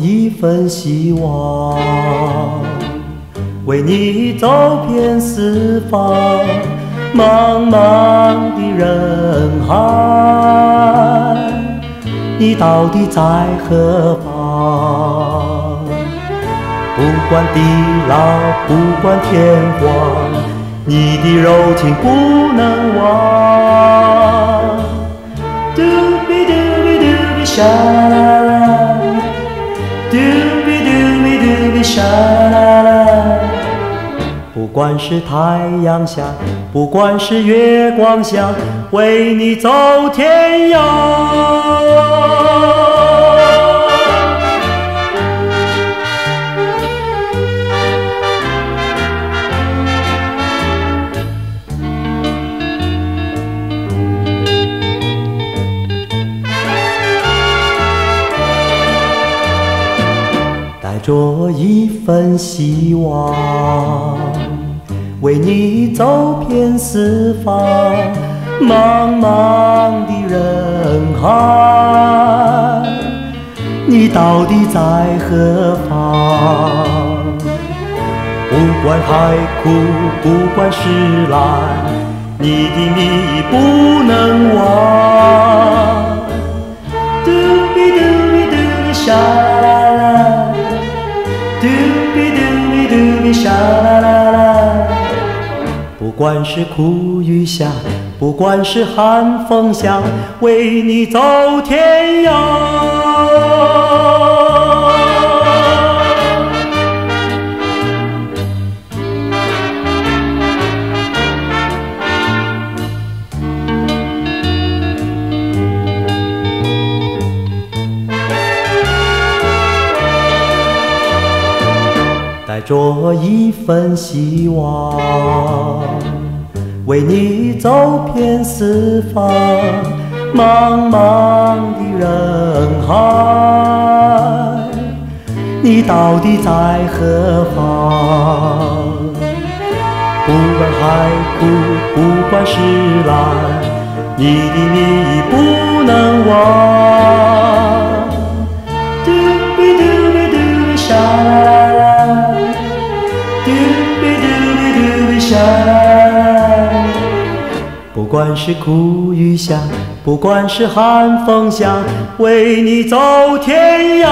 一份希望，为你走遍四方，茫茫的人海，你到底在何方？不管地老，不管天荒，你的柔情不能忘。嘟比嘟比嘟比沙啦啦，嘟比嘟比嘟比沙啦啦。不管是太阳下，不管是月光下，为你走天涯。带着一份希望，为你走遍四方，茫茫的人海，你到底在何方？不管海枯，不管石烂，你的谜不能忘。嘟比嘟比嘟比沙啦啦，嘟比嘟比嘟比沙啦啦啦。不管是苦与下，不管是寒风下，为你走天涯。带着一份希望，为你走遍四方，茫茫的人海，你到底在何方？不管海枯，不管石烂，你的谜不能忘。嘟比嘟比嘟比沙啦啦啦，嘟比嘟比嘟比沙啦啦。不管是苦与下，不管是寒风下，为你走天涯。